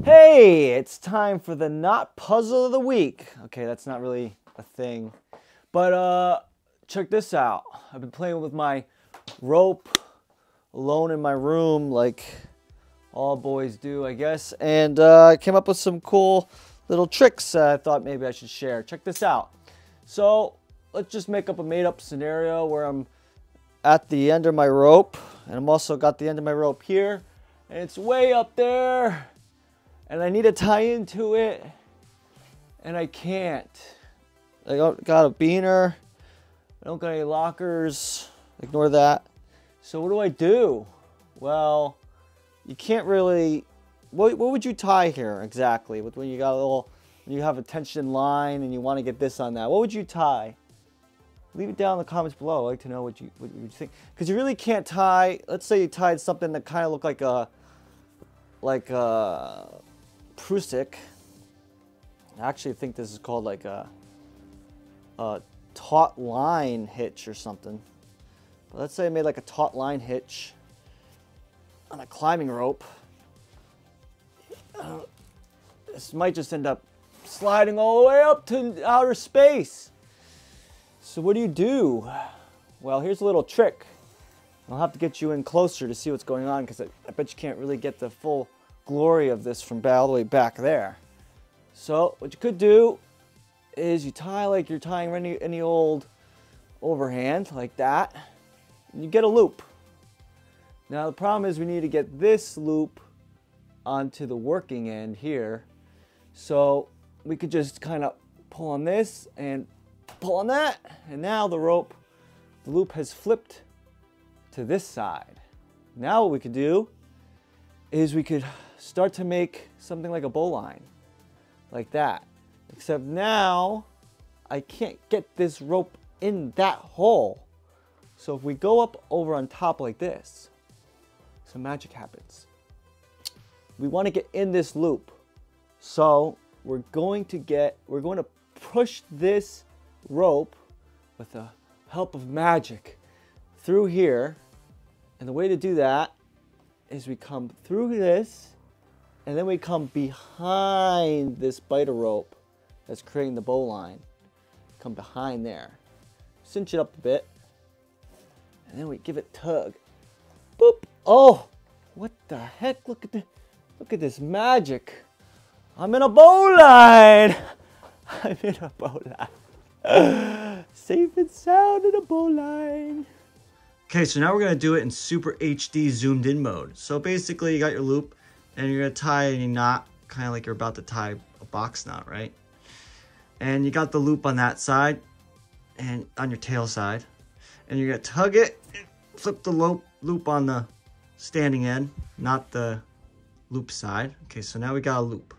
Hey, it's time for the knot puzzle of the week. Okay, that's not really a thing. But check this out. I've been playing with my rope alone in my room like all boys do, I guess. And I came up with some cool little tricks I thought maybe I should share. Check this out. So, let's just make up a made-up scenario where I'm at the end of my rope, and I'm also got the end of my rope here, and it's way up there. And I need to tie into it, and I can't. I got a beaner. I don't got any lockers. Ignore that. So what do I do? Well, you can't really. What would you tie here exactly? When you got a little, when you have a tension line and you want to get this on that, what would you tie? Leave it down in the comments below. I'd like to know what you think, because you really can't tie. Let's say you tied something that kind of looked like a Prusik. I actually think this is called like a taut line hitch or something. But let's say I made like a taut line hitch on a climbing rope. This might just end up sliding all the way up to outer space. So what do? Well, here's a little trick. I'll have to get you in closer to see what's going on, because I bet you can't really get the full glory of this from all the way back there. So what you could do is you tie like you're tying any old overhand like that, and you get a loop. Now the problem is we need to get this loop onto the working end here. So we could just kind of pull on this and pull on that, and now the loop has flipped to this side. Now what we could do is we could start to make something like a bowline, like that. Except now, I can't get this rope in that hole. So if we go up over on top like this, some magic happens. We want to get in this loop. So we're going to push this rope with the help of magic through here. And the way to do that is we come through this, and then we come behind this biter rope that's creating the bowline. Come behind there. Cinch it up a bit. And then we give it tug. Boop. Oh, what the heck? Look at this magic. I'm in a bowline. I'm in a bowline. Safe and sound in a bowline. Okay, so now we're going to do it in super HD zoomed in mode. So basically you got your loop, and you're going to tie a knot, kind of like you're about to tie a box knot, right? And you got the loop on that side, and on your tail side. And you're going to tug it, flip the loop on the standing end, not the loop side. Okay, so now we got a loop.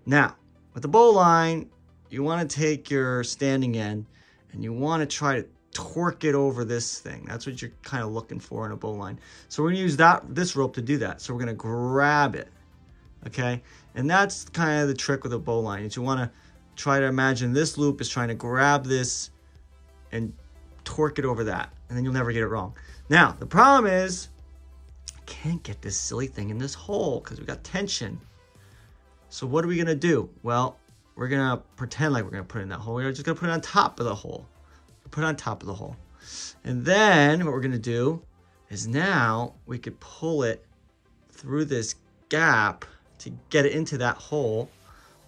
Now, with the bowline, you want to take your standing end, and you want to try to torque it over this thing. That's what you're kind of looking for in a bowline. So we're going to use this rope to do that. So we're going to grab it. Okay, and that's kind of the trick with a bowline, is you want to try to imagine this loop is trying to grab this and torque it over that, and then you'll never get it wrong. Now, the problem is I can't get this silly thing in this hole because we got tension. So what are we going to do? Well, we're going to pretend like we're going to put it in that hole. We're just going to put it on top of the hole. Put it on top of the hole. And then what we're going to do is now we could pull it through this gap to get it into that hole.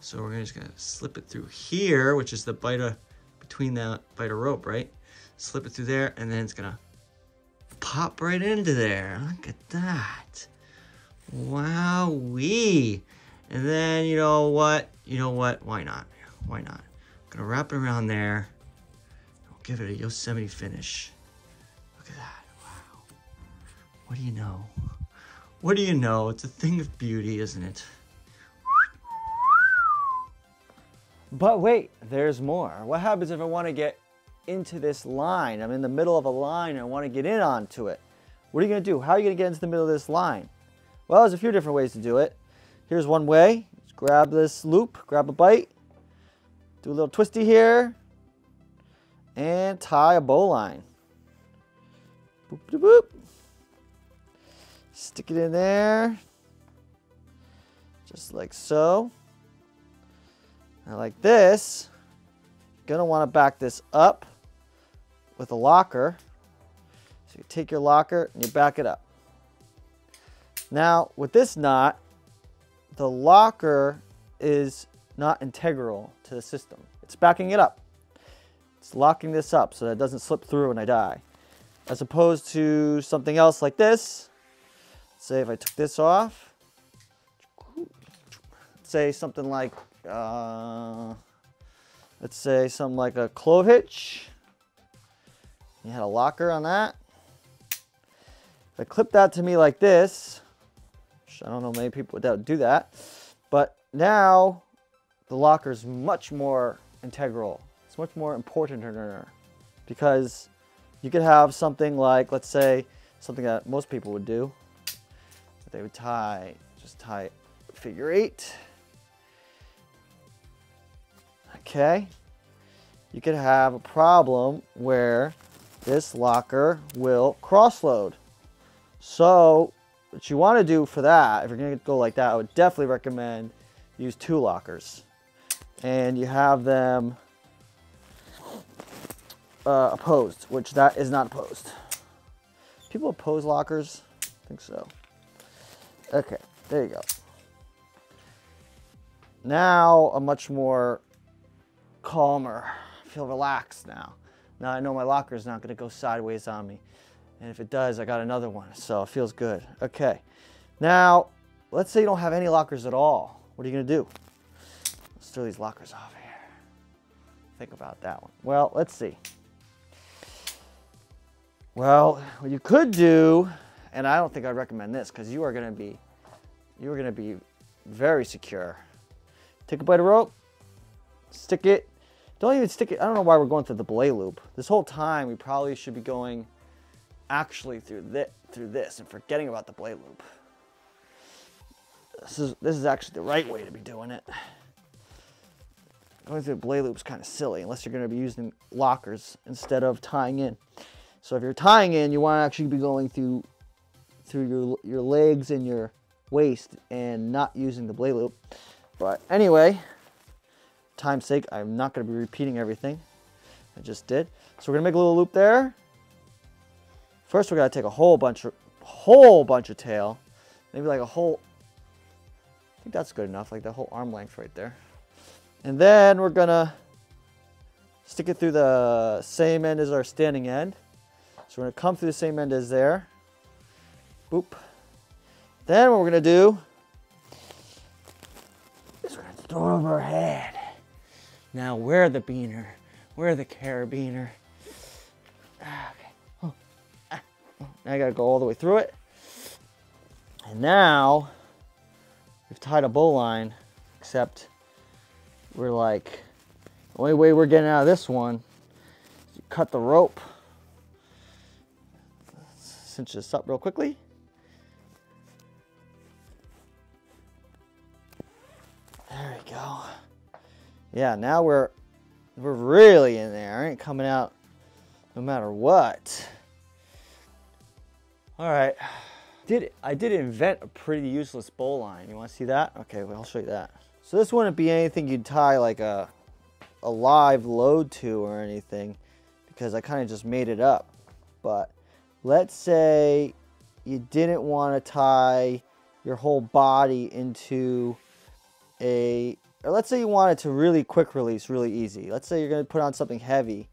So we're just gonna slip it through here, which is the biter between the biter rope, right? Slip it through there, and then it's gonna pop right into there. Look at that. Wowee. And then you know what? Why not? Why not? I'm gonna wrap it around there. We'll give it a Yosemite finish. Look at that. Wow. What do you know? What do you know? It's a thing of beauty, isn't it? But wait, there's more. What happens if I want to get into this line? I'm in the middle of a line and I want to get in onto it. What are you going to do? How are you going to get into the middle of this line? Well, there's a few different ways to do it. Here's one way. Just grab this loop, grab a bite, do a little twisty here, and tie a bowline. Boop, boop, boop. Stick it in there. just like so. Now like this, you're gonna want to back this up with a locker. So you take your locker and you back it up. Now with this knot, the locker is not integral to the system. It's backing it up. It's locking this up so that it doesn't slip through when I die. As opposed to something else like this. Say if I took this off, say something like, let's say something like a clove hitch. You had a locker on that. If I clip that to me like this, which I don't know many people would do that, but now the locker is much more integral. It's much more important in her because you could have something like, let's say, something that most people would do. They would just tie figure 8. Okay. You could have a problem where this locker will cross load. So what you want to do for that, if you're going to go like that, I would definitely recommend use 2 lockers. And you have them opposed, which that is not opposed. People oppose lockers? I think so. Okay, there you go. Now I'm much more calmer. I feel relaxed now. Now I know my locker is not going to go sideways on me. And if it does, I got another one. So it feels good. Okay. Now, let's say you don't have any lockers at all. What are you going to do? Let's throw these lockers off here. Think about that one. Well, let's see. Well, what you could do, and I don't think I'd recommend this because you are going to be very secure. Take a bite of rope, stick it. Don't even stick it. I don't know why we're going through the belay loop. This whole time we probably should be going actually through this and forgetting about the belay loop. This is actually the right way to be doing it. Going through the belay loop is kind of silly unless you're going to be using lockers instead of tying in. So if you're tying in, you want to actually be going through your legs and your waist and not using the belay loop. But anyway, time's sake, I'm not going to be repeating everything I just did. So we're going to make a little loop there. First, we're going to take a whole bunch of tail. Maybe like a whole, I think that's good enough, like the whole arm length right there. And then we're going to stick it through the same end as our standing end. So we're going to come through the same end as there. Boop. Then what we're going to do is we're going to throw it over our head. Now we're the beaner. We're the carabiner. Okay. Oh. Ah. Oh. Now I got to go all the way through it. And now we've tied a bowline, except we're like, the only way we're getting out of this one is you cut the rope. Cinch this up real quickly. There we go. Yeah, now we're really in there. I ain't coming out no matter what. All right. I did invent a pretty useless bowline. You want to see that? Okay, well, I'll show you that. So this wouldn't be anything you'd tie like a live load to or anything, because I kind of just made it up. But let's say you didn't want to tie your whole body into or let's say you wanted to really quick release, really easy. Let's say you're going to put on something heavy,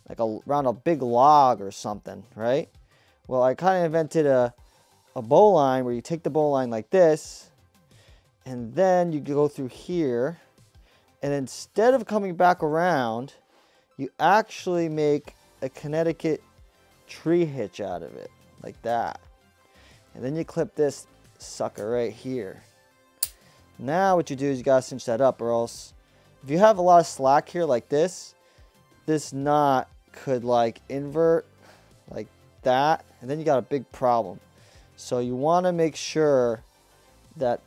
like around a big log or something, right? Well, I kind of invented a bowline where you take the bowline like this, and then you go through here, and instead of coming back around, you actually make a Connecticut tree hitch out of it, like that. And then you clip this sucker right here. Now what you do is you gotta cinch that up, or else if you have a lot of slack here like this knot could like invert like that, and then you got a big problem. So you want to make sure that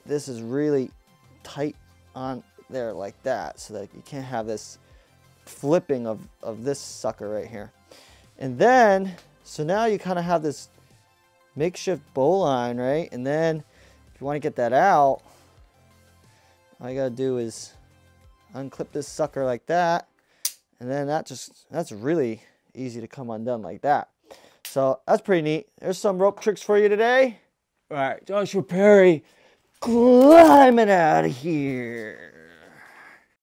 this is really tight on there like that, so that you can't have this flipping of this sucker right here. And then, so now you kind of have this makeshift bowline, right? And then If you want to get that out, all you gotta do is unclip this sucker like that, and then that's really easy to come undone like that. So that's pretty neat. There's some rope tricks for you today. All right, Joshua Perry climbing out of here.